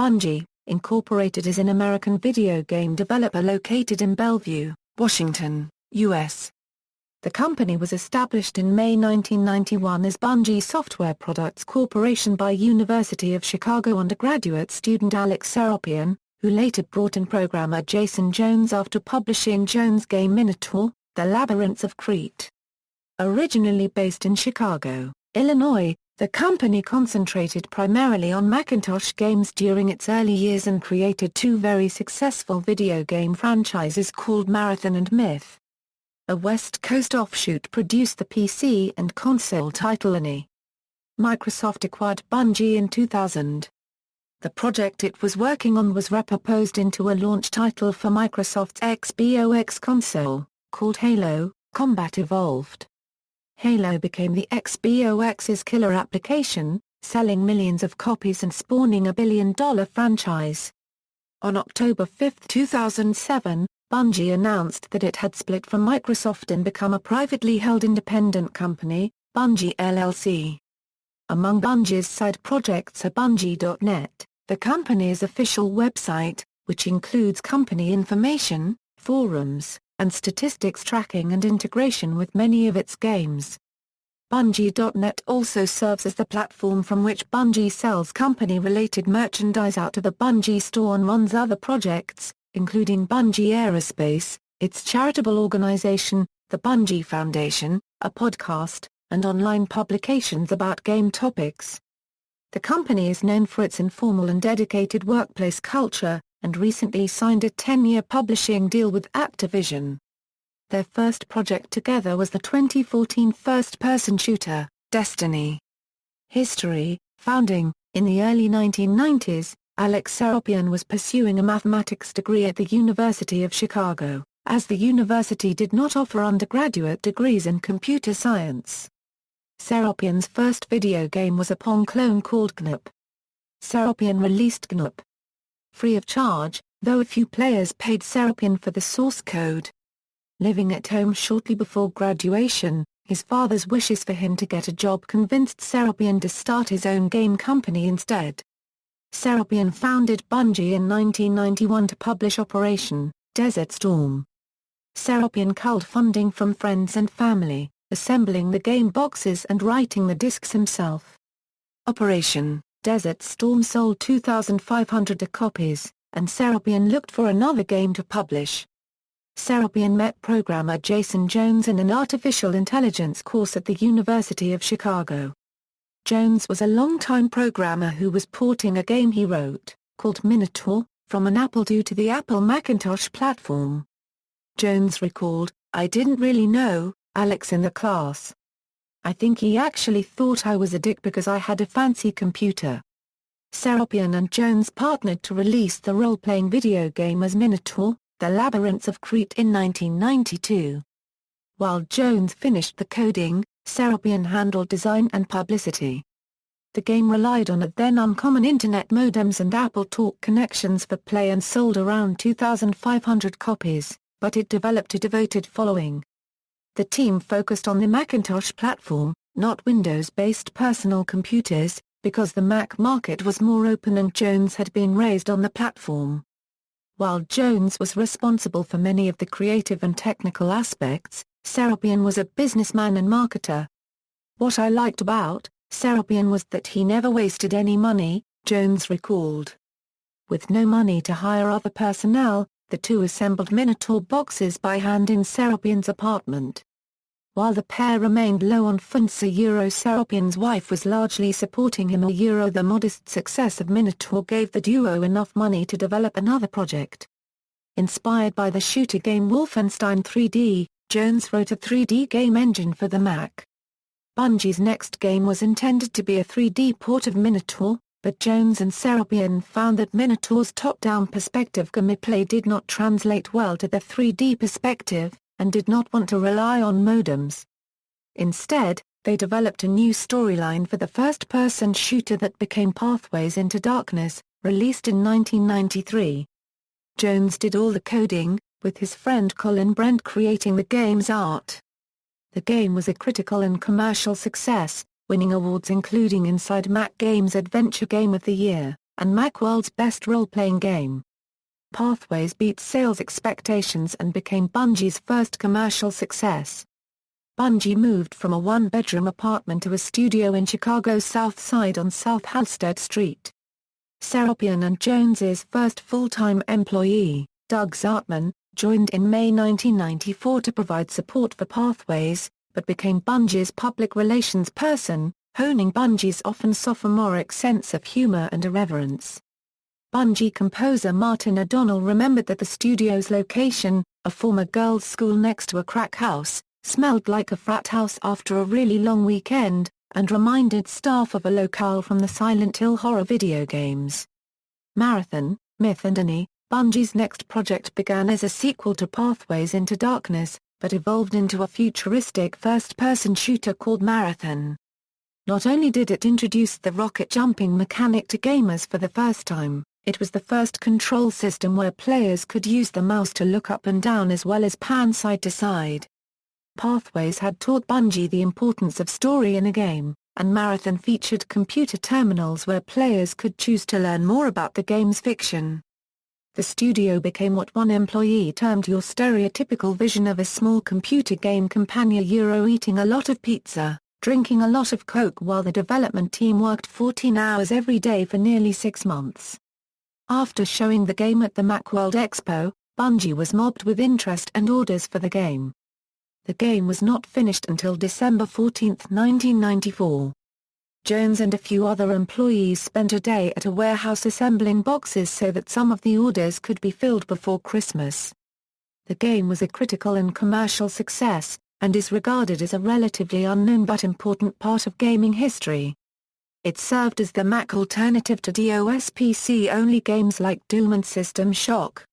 Bungie, Incorporated is an American video game developer located in Bellevue, Washington, U.S. The company was established in May 1991 as Bungie Software Products Corporation by University of Chicago undergraduate student Alex Seropian, who later brought in programmer Jason Jones after publishing Jones' game Minotaur, The Labyrinths of Crete. Originally based in Chicago, Illinois, the company concentrated primarily on Macintosh games during its early years and created two very successful video game franchises called Marathon and Myth. A West Coast offshoot produced the PC and console title NE. Microsoft acquired Bungie in 2000. The project it was working on was repurposed into a launch title for Microsoft's Xbox console, called Halo: Combat Evolved. Halo became the Xbox's killer application, selling millions of copies and spawning a billion-dollar franchise. On October 5, 2007, Bungie announced that it had split from Microsoft and become a privately held independent company, Bungie LLC. Among Bungie's side projects are Bungie.net, the company's official website, which includes company information, forums, and statistics tracking and integration with many of its games. Bungie.net also serves as the platform from which Bungie sells company-related merchandise out of the Bungie store and runs other projects, including Bungie Aerospace, its charitable organization, the Bungie Foundation, a podcast, and online publications about game topics. The company is known for its informal and dedicated workplace culture, and recently signed a 10-year publishing deal with Activision. Their first project together was the 2014 first-person shooter, Destiny. History. Founding. In the early 1990s, Alex Seropian was pursuing a mathematics degree at the University of Chicago, as the university did not offer undergraduate degrees in computer science. Seropian's first video game was a Pong clone called GNUP. Seropian released GNUP free of charge, though a few players paid Seropian for the source code. Living at home shortly before graduation, his father's wishes for him to get a job convinced Seropian to start his own game company instead. Seropian founded Bungie in 1991 to publish Operation Desert Storm. Seropian culled funding from friends and family, assembling the game boxes and writing the discs himself. Operation Desert Storm sold 2,500 copies, and Seropian looked for another game to publish. Seropian met programmer Jason Jones in an artificial intelligence course at the University of Chicago. Jones was a longtime programmer who was porting a game he wrote, called Minotaur, from an Apple II to the Apple Macintosh platform. Jones recalled, "I didn't really know Alex in the class. I think he actually thought I was a dick because I had a fancy computer." Seropian and Jones partnered to release the role-playing video game as Minotaur, The Labyrinths of Crete in 1992. While Jones finished the coding, Seropian handled design and publicity. The game relied on a then uncommon Internet modems and Apple Talk connections for play and sold around 2,500 copies, but it developed a devoted following. The team focused on the Macintosh platform, not Windows-based personal computers, because the Mac market was more open and Jones had been raised on the platform. While Jones was responsible for many of the creative and technical aspects, Seropian was a businessman and marketer. "What I liked about Seropian was that he never wasted any money," Jones recalled. With no money to hire other personnel, the two assembled Minotaur boxes by hand in Seropian's apartment. While the pair remained low on funds, Seropian's wife was largely supporting him. The modest success of Minotaur gave the duo enough money to develop another project. Inspired by the shooter game Wolfenstein 3D, Jones wrote a 3D game engine for the Mac. Bungie's next game was intended to be a 3D port of Minotaur, but Jones and Seropian found that Minotaur's top-down perspective gameplay did not translate well to the 3D perspective, and did not want to rely on modems. Instead, they developed a new storyline for the first-person shooter that became Pathways into Darkness, released in 1993. Jones did all the coding, with his friend Colin Brent creating the game's art. The game was a critical and commercial success, winning awards including Inside Mac Games Adventure Game of the Year, and Macworld's best role-playing game. Pathways beat sales expectations and became Bungie's first commercial success. Bungie moved from a one-bedroom apartment to a studio in Chicago's South Side on South Halsted Street. Seropian and Jones's first full-time employee, Doug Zartman, joined in May 1994 to provide support for Pathways, but became Bungie's public relations person, honing Bungie's often sophomoric sense of humor and irreverence. Bungie composer Martin O'Donnell remembered that the studio's location, a former girls' school next to a crack house, smelled like a frat house after a really long weekend, and reminded staff of a locale from the Silent Hill horror video games. Marathon, Myth and Annie, Bungie's next project began as a sequel to Pathways into Darkness, but evolved into a futuristic first-person shooter called Marathon. Not only did it introduce the rocket jumping mechanic to gamers for the first time, it was the first control system where players could use the mouse to look up and down as well as pan side to side. Pathways had taught Bungie the importance of story in a game, and Marathon featured computer terminals where players could choose to learn more about the game's fiction. The studio became what one employee termed your stereotypical vision of a small computer game companion eating a lot of pizza, drinking a lot of Coke while the development team worked 14 hours every day for nearly 6 months. After showing the game at the Macworld Expo, Bungie was mobbed with interest and orders for the game. The game was not finished until December 14, 1994. Jones and a few other employees spent a day at a warehouse assembling boxes so that some of the orders could be filled before Christmas. The game was a critical and commercial success, and is regarded as a relatively unknown but important part of gaming history. It served as the Mac alternative to DOS PC-only games like Doom and System Shock.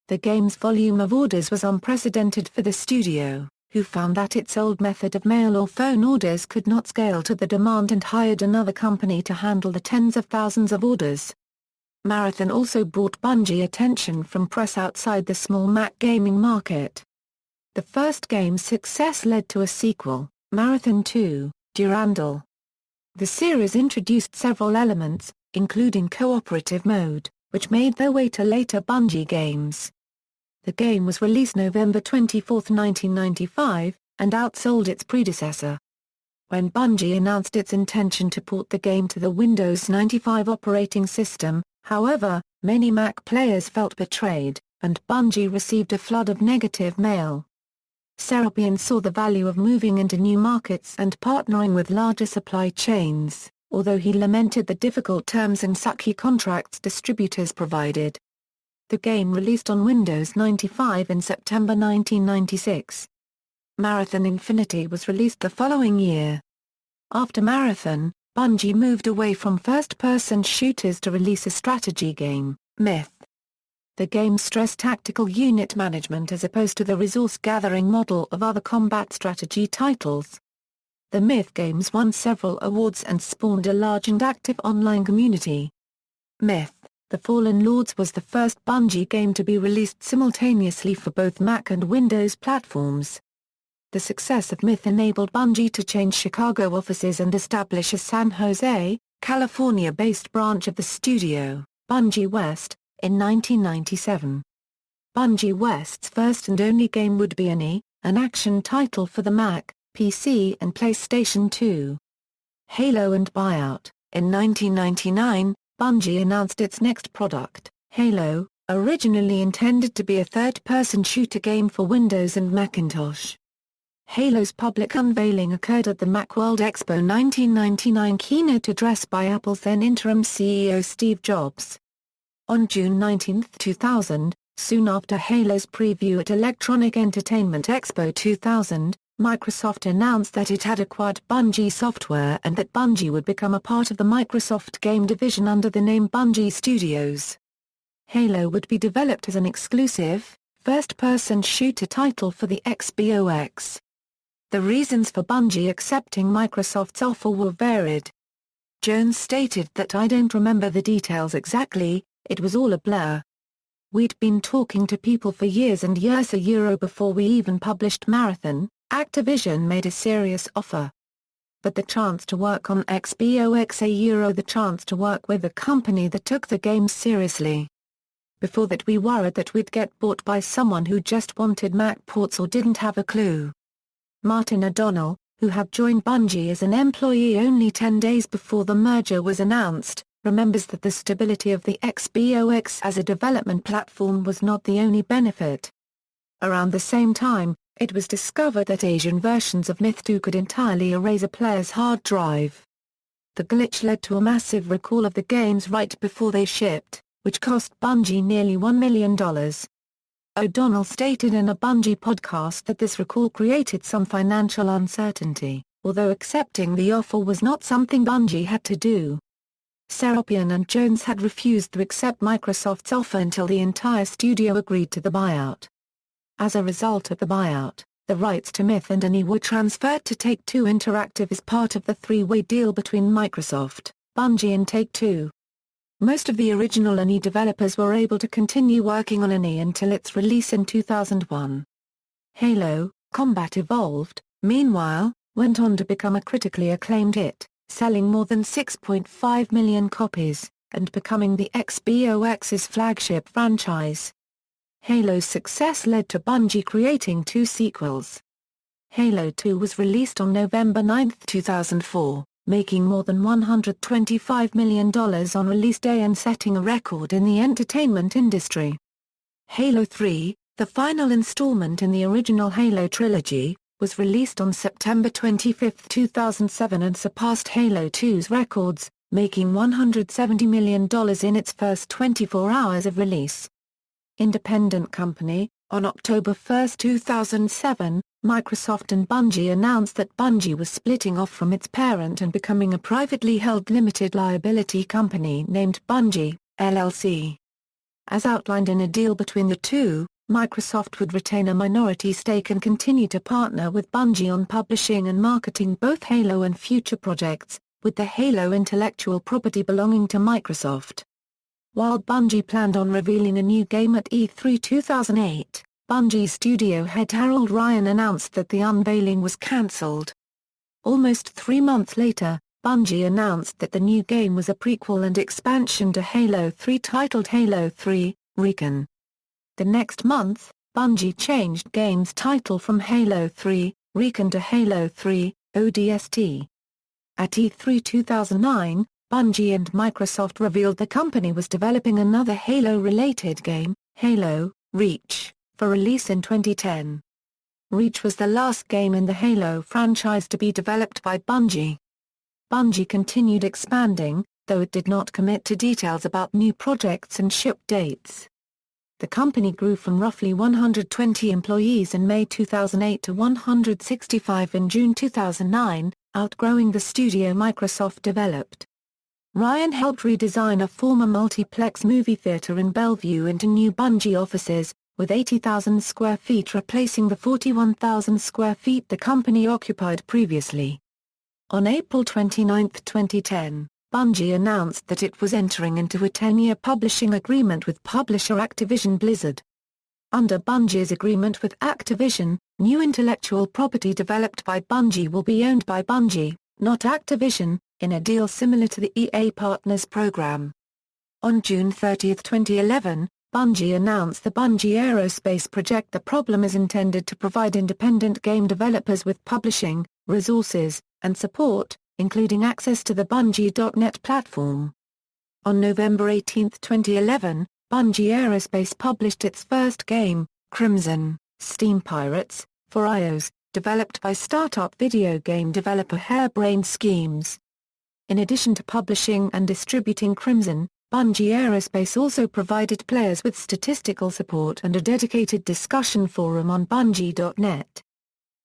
The game's volume of orders was unprecedented for the studio, who found that its old method of mail or phone orders could not scale to the demand and hired another company to handle the tens of thousands of orders. Marathon also brought Bungie attention from press outside the small Mac gaming market. The first game's success led to a sequel, Marathon 2, Durandal. The series introduced several elements, including cooperative mode, which made their way to later Bungie games. The game was released November 24, 1995, and outsold its predecessor. When Bungie announced its intention to port the game to the Windows 95 operating system, however, many Mac players felt betrayed, and Bungie received a flood of negative mail. Seropian saw the value of moving into new markets and partnering with larger supply chains, although he lamented the difficult terms and sucky contracts distributors provided. The game released on Windows 95 in September 1996. Marathon Infinity was released the following year. After Marathon, Bungie moved away from first-person shooters to release a strategy game, Myth. The game stressed tactical unit management as opposed to the resource-gathering model of other combat strategy titles. The Myth games won several awards and spawned a large and active online community. Myth: The Fallen Lords was the first Bungie game to be released simultaneously for both Mac and Windows platforms. The success of Myth enabled Bungie to change Chicago offices and establish a San Jose, California-based branch of the studio, Bungie West, in 1997. Bungie West's first and only game would be Annie, an action title for the Mac, PC and PlayStation 2. Halo and Buyout. In 1999, Bungie announced its next product, Halo, originally intended to be a third-person shooter game for Windows and Macintosh. Halo's public unveiling occurred at the Macworld Expo 1999 keynote address by Apple's then interim CEO Steve Jobs. On June 19, 2000, soon after Halo's preview at Electronic Entertainment Expo 2000, Microsoft announced that it had acquired Bungie Software and that Bungie would become a part of the Microsoft game division under the name Bungie Studios. Halo would be developed as an exclusive, first-person shooter title for the Xbox. The reasons for Bungie accepting Microsoft's offer were varied. Jones stated that "I don't remember the details exactly, it was all a blur. We'd been talking to people for years and years before we even published Marathon. Activision made a serious offer. but the chance to work on XBOX, the chance to work with a company that took the game seriously. Before that we worried that we'd get bought by someone who just wanted Mac ports or didn't have a clue. Martin O'Donnell, who had joined Bungie as an employee only 10 days before the merger was announced, remembers that the stability of the XBOX as a development platform was not the only benefit. Around the same time, it was discovered that Asian versions of Myth 2 could entirely erase a player's hard drive. The glitch led to a massive recall of the games right before they shipped, which cost Bungie nearly $1 million. O'Donnell stated in a Bungie podcast that this recall created some financial uncertainty, although accepting the offer was not something Bungie had to do. Seropian and Jones had refused to accept Microsoft's offer until the entire studio agreed to the buyout. As a result of the buyout, the rights to Myth and ANI were transferred to Take-Two Interactive as part of the three-way deal between Microsoft, Bungie and Take-Two. Most of the original ANI developers were able to continue working on ANI until its release in 2001. Halo: Combat Evolved, meanwhile, went on to become a critically acclaimed hit, selling more than 6.5 million copies, and becoming the XBOX's flagship franchise. Halo's success led to Bungie creating 2 sequels. Halo 2 was released on November 9, 2004. Making more than $125 million on release day and setting a record in the entertainment industry. Halo 3, the final installment in the original Halo trilogy, was released on September 25, 2007 and surpassed Halo 2's records, making $170 million in its first 24 hours of release. Independent company, on October 1, 2007, Microsoft and Bungie announced that Bungie was splitting off from its parent and becoming a privately held limited liability company named Bungie LLC. As outlined in a deal between the two, Microsoft would retain a minority stake and continue to partner with Bungie on publishing and marketing both Halo and future projects, with the Halo intellectual property belonging to Microsoft. While Bungie planned on revealing a new game at E3 2008, Bungie studio head Harold Ryan announced that the unveiling was cancelled. Almost 3 months later, Bungie announced that the new game was a prequel and expansion to Halo 3 titled Halo 3, Recon. The next month, Bungie changed game's title from Halo 3, Recon to Halo 3, ODST. At E3 2009, Bungie and Microsoft revealed the company was developing another Halo-related game, Halo: Reach, for release in 2010. Reach was the last game in the Halo franchise to be developed by Bungie. Bungie continued expanding, though it did not commit to details about new projects and ship dates. The company grew from roughly 120 employees in May 2008 to 165 in June 2009, outgrowing the studio Microsoft developed. Ryan helped redesign a former multiplex movie theater in Bellevue into new Bungie offices, with 80,000 square feet replacing the 41,000 square feet the company occupied previously. On April 29, 2010, Bungie announced that it was entering into a 10-year publishing agreement with publisher Activision Blizzard. Under Bungie's agreement with Activision, new intellectual property developed by Bungie will be owned by Bungie, not Activision, in a deal similar to the EA Partners program. On June 30, 2011, Bungie announced the Bungie Aerospace project. The problem is intended to provide independent game developers with publishing, resources, and support, including access to the Bungie.net platform. On November 18, 2011, Bungie Aerospace published its first game, Crimson, Steam Pirates, for iOS, developed by startup video game developer Harebrained Schemes. In addition to publishing and distributing Crimson, Bungie Aerospace also provided players with statistical support and a dedicated discussion forum on Bungie.net.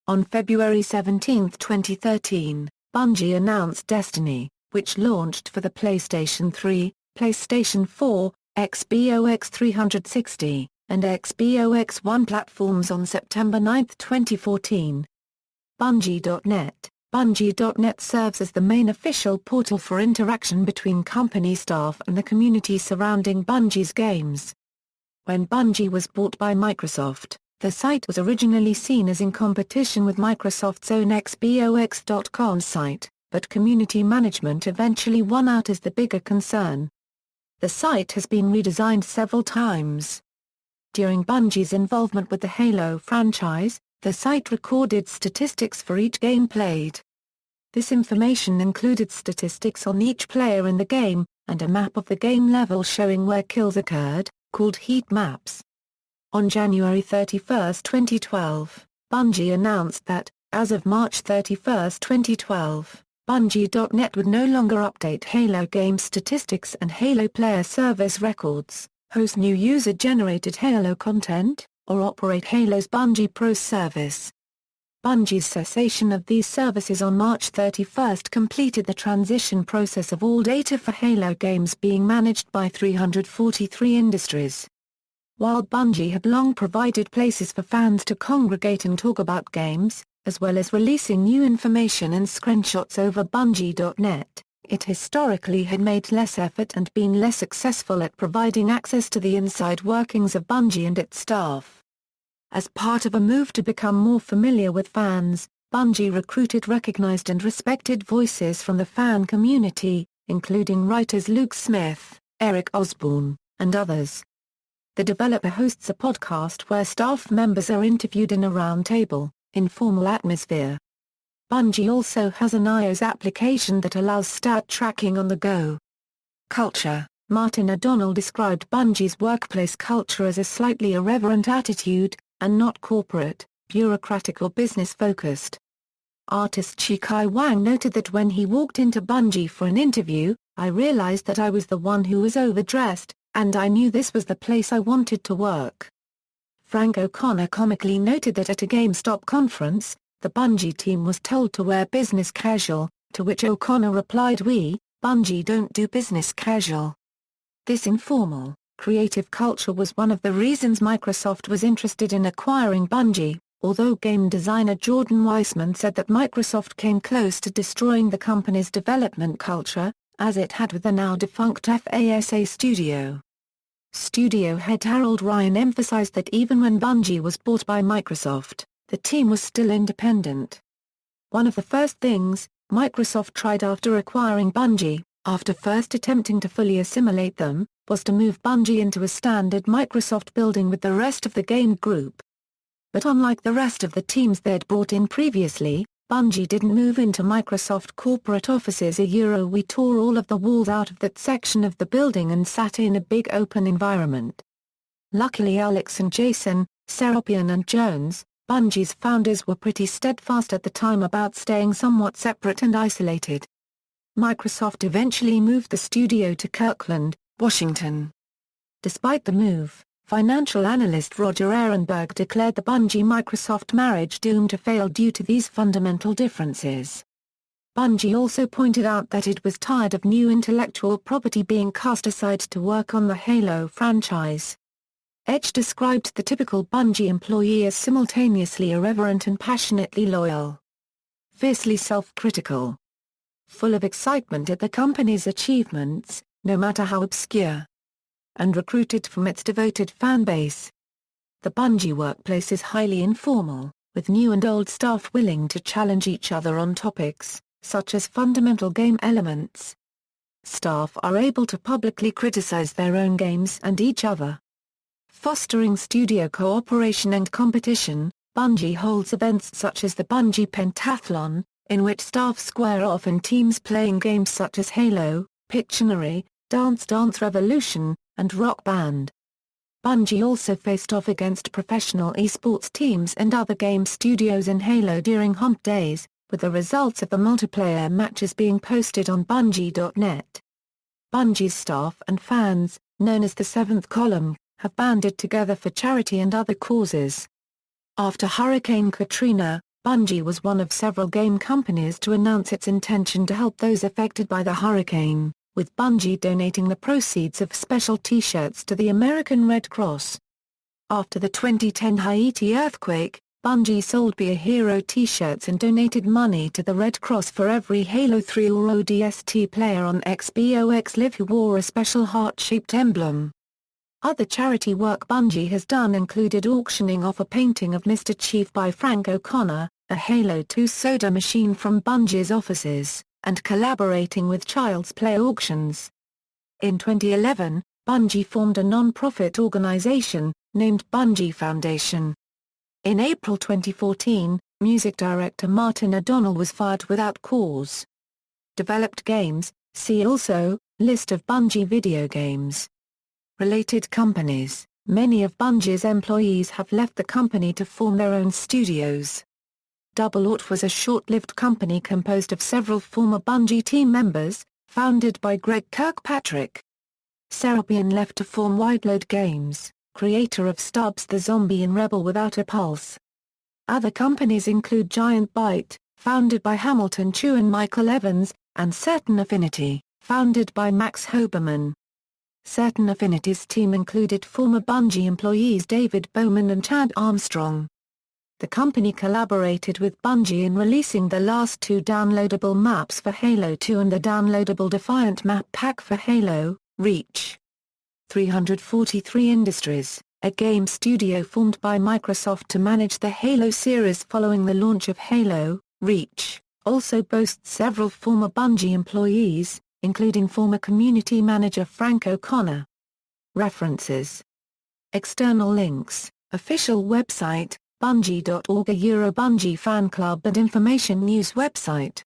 On February 17, 2013, Bungie announced Destiny, which launched for the PlayStation 3, PlayStation 4, Xbox 360, and Xbox One platforms on September 9, 2014. Bungie.net Bungie.net serves as the main official portal for interaction between company staff and the community surrounding Bungie's games. When Bungie was bought by Microsoft, The site was originally seen as in competition with Microsoft's own xbox.com site, but community management eventually won out as the bigger concern. The site has been redesigned several times. During Bungie's involvement with the Halo franchise, the site recorded statistics for each game played. This information included statistics on each player in the game, and a map of the game level showing where kills occurred, called heat maps. On January 31, 2012, Bungie announced that, as of March 31, 2012, Bungie.net would no longer update Halo game statistics and Halo player service records, host new user-generated Halo content, or operate Halo's Bungie Pro service. Bungie's cessation of these services on March 31 completed the transition process of all data for Halo games being managed by 343 Industries. While Bungie had long provided places for fans to congregate and talk about games, as well as releasing new information and screenshots over Bungie.net, it historically had made less effort and been less successful at providing access to the inside workings of Bungie and its staff. As part of a move to become more familiar with fans, Bungie recruited recognized and respected voices from the fan community, including writers Luke Smith, Eric Osborne, and others. The developer hosts a podcast where staff members are interviewed in a roundtable, informal atmosphere. Bungie also has an iOS application that allows stat tracking on the go. Culture. Martin O'Donnell described Bungie's workplace culture as a slightly irreverent attitude, and not corporate, bureaucratic or business-focused. Artist Chikai Wang noted that when he walked into Bungie for an interview, I realized that I was the one who was overdressed, and I knew this was the place I wanted to work. Frank O'Connor comically noted that at a GameStop conference, the Bungie team was told to wear business casual, to which O'Connor replied, Bungie don't do business casual. This informal, creative culture was one of the reasons Microsoft was interested in acquiring Bungie, although game designer Jordan Weissman said that Microsoft came close to destroying the company's development culture, as it had with the now-defunct FASA studio. Studio head Harold Ryan emphasized that even when Bungie was bought by Microsoft, the team was still independent. One of the first things Microsoft tried after acquiring Bungie, after first attempting to fully assimilate them, was to move Bungie into a standard Microsoft building with the rest of the game group. But unlike the rest of the teams they'd brought in previously, Bungie didn't move into Microsoft corporate offices. We tore all of the walls out of that section of the building and sat in a big open environment. Luckily Alex and Jason, Seropian and Jones, Bungie's founders, were pretty steadfast at the time about staying somewhat separate and isolated. Microsoft eventually moved the studio to Kirkland, Washington. Despite the move, financial analyst Roger Ehrenberg declared the Bungie-Microsoft marriage doomed to fail due to these fundamental differences. Bungie also pointed out that it was tired of new intellectual property being cast aside to work on the Halo franchise. Edge described the typical Bungie employee as simultaneously irreverent and passionately loyal. Fiercely self-critical. Full of excitement at the company's achievements, no matter how obscure. And recruited from its devoted fan base. The Bungie workplace is highly informal, with new and old staff willing to challenge each other on topics, such as fundamental game elements. Staff are able to publicly criticize their own games and each other. Fostering studio cooperation and competition, Bungie holds events such as the Bungie Pentathlon, in which staff square off in teams playing games such as Halo, Pictionary, Dance Dance Revolution, and Rock Band. Bungie also faced off against professional esports teams and other game studios in Halo during Hump Days, with the results of the multiplayer matches being posted on Bungie.net. Bungie's staff and fans, known as the Seventh Column, have banded together for charity and other causes. After Hurricane Katrina, Bungie was one of several game companies to announce its intention to help those affected by the hurricane, with Bungie donating the proceeds of special T-shirts to the American Red Cross. After the 2010 Haiti earthquake, Bungie sold Be a Hero T-shirts and donated money to the Red Cross for every Halo 3 or ODST player on Xbox Live who wore a special heart-shaped emblem. Other charity work Bungie has done included auctioning off a painting of Mr. Chief by Frank O'Connor, a Halo 2 soda machine from Bungie's offices, and collaborating with Child's Play auctions. In 2011, Bungie formed a non-profit organization, named Bungie Foundation. In April 2014, music director Martin O'Donnell was fired without cause. Developed games, see also, List of Bungie video games. Related companies, many of Bungie's employees have left the company to form their own studios. Double Ought was a short-lived company composed of several former Bungie team members, founded by Greg Kirkpatrick. Seropian left to form Wideload Games, creator of Stubbs the Zombie and Rebel Without a Pulse. Other companies include Giant Byte, founded by Hamilton Chu and Michael Evans, and Certain Affinity, founded by Max Hoberman. Certain Affinity's team included former Bungie employees David Bowman and Chad Armstrong. The company collaborated with Bungie in releasing the last two downloadable maps for Halo 2 and the downloadable Defiant map pack for Halo, Reach. 343 Industries, a game studio formed by Microsoft to manage the Halo series following the launch of Halo, Reach, also boasts several former Bungie employees, including former community manager Frank O'Connor. References. External links, official website, Bungie.org, a Bungie fan club and information news website.